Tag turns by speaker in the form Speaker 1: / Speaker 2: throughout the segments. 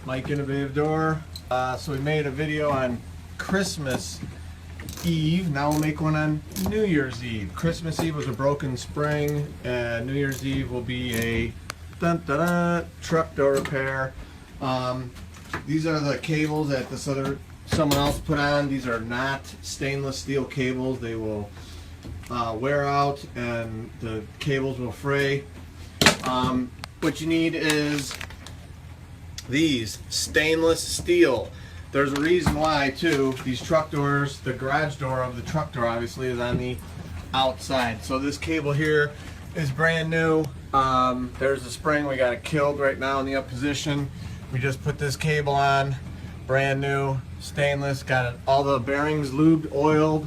Speaker 1: Mike Innovative Door. So we made a video on Christmas Eve. Now we'll make one on New Year's Eve. Christmas Eve was a broken spring, and New Year's Eve will be a truck door repair. These are the cables that someone else put on. These are not stainless steel cables. They will wear out and the cables will fray. What you need is these stainless steel. There's a reason why too. These truck doors, the garage door of the truck door obviously is on the outside. So this cable here is brand new. There's a spring, we got it killed right now in the up position. We just put this cable on, brand new, stainless, got all the bearings lubed, oiled.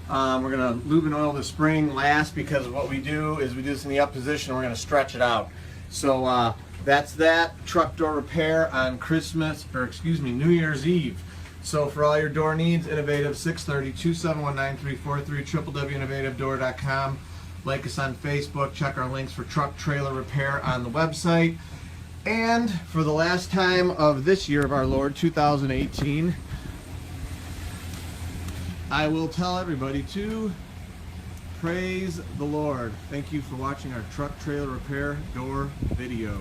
Speaker 1: We're gonna lube and oil the spring last because what we do is we do this in the up position, we're gonna stretch it out. So that's that truck door repair on New Year's Eve. So for all your door needs, Innovative 630-271-9343, www.innovativedoor.com. Like us on Facebook, check our links for truck trailer repair on the website. And for the last time of this year of our Lord 2018, I will tell everybody to praise the Lord. Thank you for watching our truck trailer repair door video.